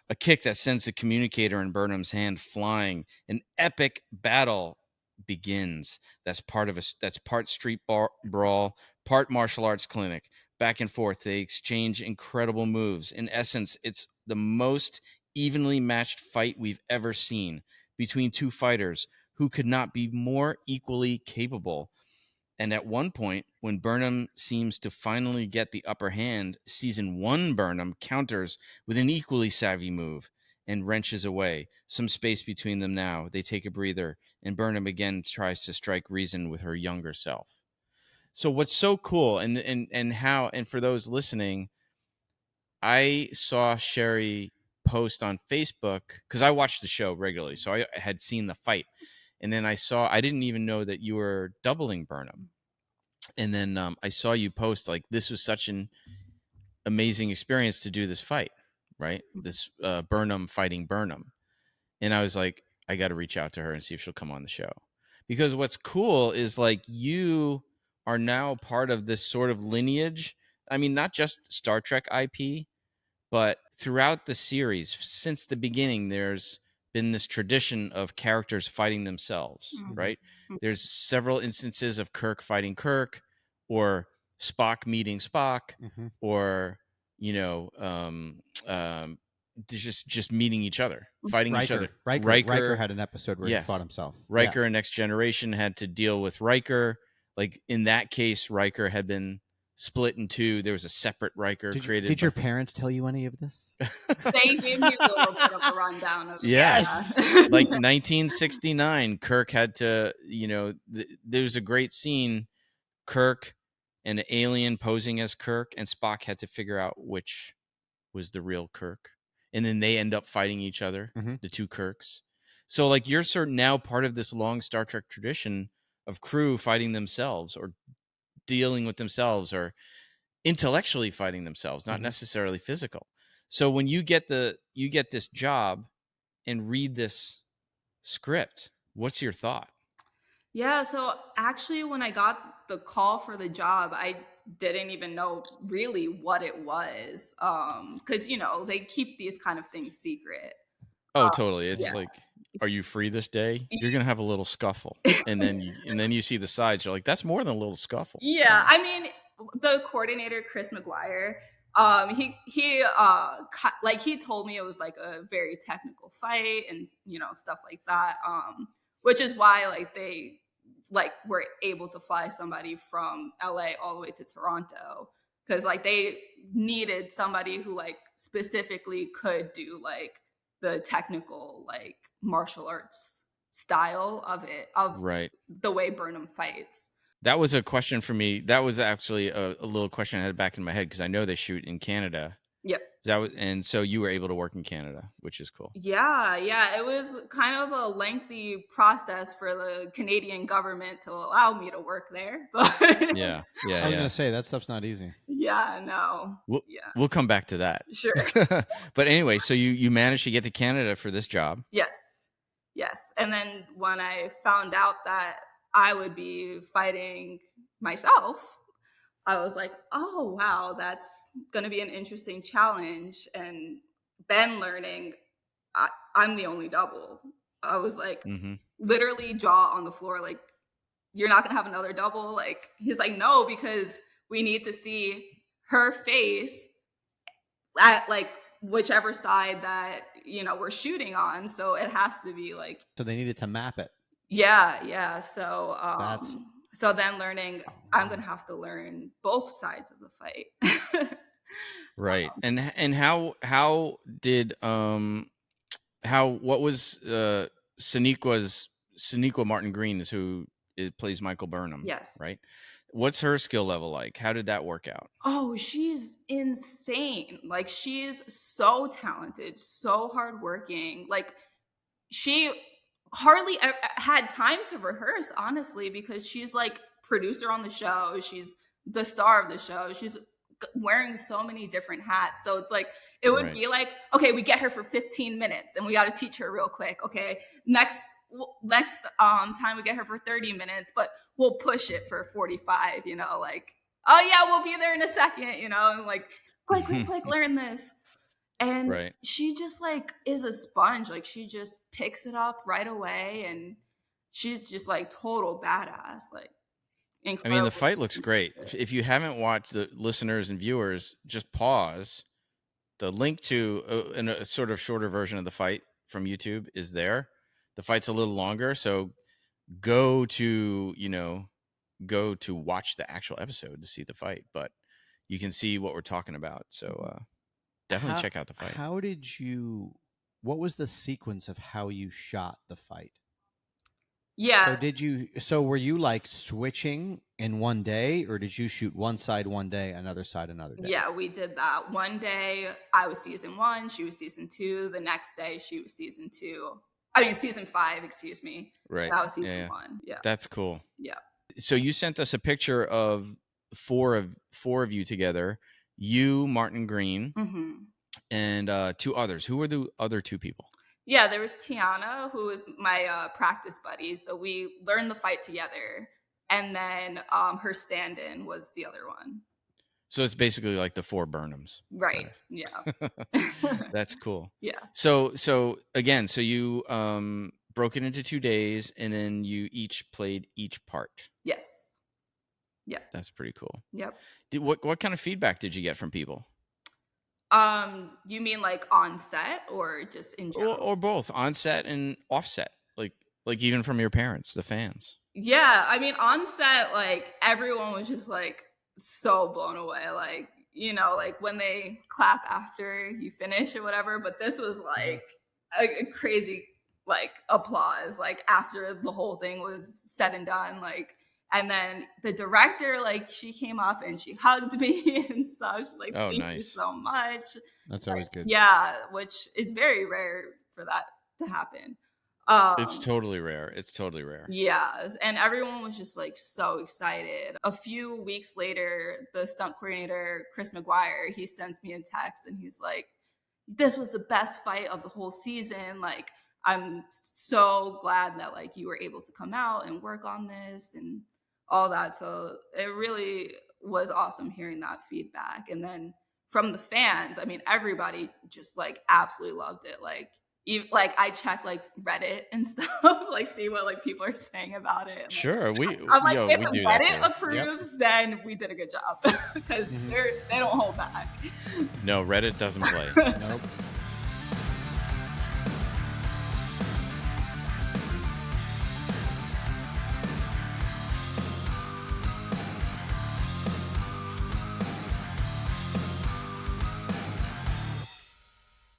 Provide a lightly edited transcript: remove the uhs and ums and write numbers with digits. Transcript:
A kick that sends the communicator in Burnham's hand flying. An epic battle begins. That's part street brawl, part martial arts clinic. Back and forth, they exchange incredible moves. In essence, it's the most evenly matched fight we've ever seen between two fighters who could not be more equally capable. And at one point, when Burnham seems to finally get the upper hand, season 1 Burnham counters with an equally savvy move and wrenches away. Some space between them now. They take a breather, and Burnham again tries to strike reason with her younger self. So what's so cool, and for those listening, I saw Sherry post on Facebook, because I watched the show regularly, so I had seen the fight. And then I didn't even know that you were doubling Burnham. And then I saw you post, like, this was such an amazing experience to do this fight, right? This Burnham fighting Burnham. And I was like, I got to reach out to her and see if she'll come on the show. Because what's cool is, like, you are now part of this sort of lineage. I mean, not just Star Trek IP, but throughout the series, since the beginning, there's been this tradition of characters fighting themselves, right? There's several instances of Kirk fighting Kirk, or Spock meeting Spock, or just meeting each other, fighting each other. Riker had an episode where he fought himself. Riker and Next Generation had to deal with Riker. Like, in that case, Riker had been split in two. There was a separate Riker created. Did your parents tell you any of this? They gave me a little bit of a rundown of yes. Like 1969, Kirk had to, there's a great scene, Kirk and an alien posing as Kirk, and Spock had to figure out which was the real Kirk. And then they end up fighting each other, the two Kirks. So, like, you're sort of now part of this long Star Trek tradition of crew fighting themselves, or dealing with themselves, or intellectually fighting themselves, not necessarily physical. So when you get this job and read this script, what's your thought? Yeah, so actually when I got the call for the job, I didn't even know really what it was, because they keep these kind of things secret. Oh, totally. It's like, are you free this day? You're gonna have a little scuffle, and then you see the sides. You're like, that's more than a little scuffle. Yeah, I mean, the coordinator, Chris McGuire, he told me it was like a very technical fight and stuff like that, which is why like they were able to fly somebody from LA all the way to Toronto, because like they needed somebody who like specifically could do like the technical like martial arts style of it, of the way Burnham fights. That was a question for me. That was actually a little question I had back in my head, because I know they shoot in Canada. Yep. And so you were able to work in Canada, which is cool. Yeah. It was kind of a lengthy process for the Canadian government to allow me to work there. But yeah. I was gonna say that stuff's not easy. Yeah, no. We'll come back to that. Sure. But anyway, so you managed to get to Canada for this job. Yes. And then when I found out that I would be fighting myself, I was like, oh, wow, that's going to be an interesting challenge. And then learning I'm the only double. I was like, literally jaw on the floor, like, you're not going to have another double? Like, he's like, no, because we need to see her face at like whichever side that, we're shooting on. So it has to be like. So they needed to map it. Yeah. So then learning, I'm going to have to learn both sides of the fight. Right. And how did what was Sonequa Martin-Green is who plays Michael Burnham. Yes. Right. What's her skill level like? How did that work out? Oh, she's insane. Like, she's so talented, so hardworking. Like, she hardly had time to rehearse, honestly, because she's like producer on the show. She's the star of the show. She's wearing so many different hats. So it's like, it would be like, okay, we get her for 15 minutes and we got to teach her real quick. Okay, next time we get her for 30 minutes, but we'll push it for 45, like, oh yeah, we'll be there in a second, and like, quick, learn this. And she just like is a sponge. Like she just picks it up right away, and she's just like total badass. Like I mean, the fight looks great. If you haven't watched, the listeners and viewers, just pause. The link to in a sort of shorter version of the fight from YouTube is there. The fight's a little longer, so go to watch the actual episode to see the fight, but you can see what we're talking about. So definitely check out the fight. What was the sequence of how you shot the fight? Yeah. So were you like switching in one day, or did you shoot one side one day, another side another day? Yeah, we did that. One day I was season 1, she was season 2. The next day she was season 5, excuse me. Right. That was season 1. Yeah. That's cool. Yeah. So you sent us a picture of four of you together. You, Martin-Green, and 2 others. Who were the other 2 people? Yeah, there was Tiana, who was my practice buddy. So we learned the fight together. And then her stand-in was the other one. So it's basically like the 4 Burnhams. Right. Yeah. That's cool. Yeah. So again, you broke it into 2 days, and then you each played each part. Yes. Yeah. That's pretty cool. Yep. What kind of feedback did you get from people? You mean like on set or just in general? Or both, on set and off set, like even from your parents, the fans. Yeah, I mean, on set, like everyone was just like so blown away, like, you know, like when they clap after you finish or whatever. But this was like a crazy like applause, like after the whole thing was said and done, like. And then the director, like, she came up and she hugged me and stuff. She's like, "Thank you so much." That's always good. Yeah, which is very rare for that to happen. It's totally rare. Yeah, and everyone was just like so excited. A few weeks later, the stunt coordinator, Chris McGuire, he sends me a text and he's like, "This was the best fight of the whole season. Like, I'm so glad that like you were able to come out and work on this and all that." So it really was awesome hearing that feedback. And then from the fans, I mean, everybody just like absolutely loved it. Like, even, like I check like Reddit and stuff, like see what like people are saying about it. Sure, I'm like, if Reddit approves, then we did a good job because they don't hold back. No, Reddit doesn't play. Nope.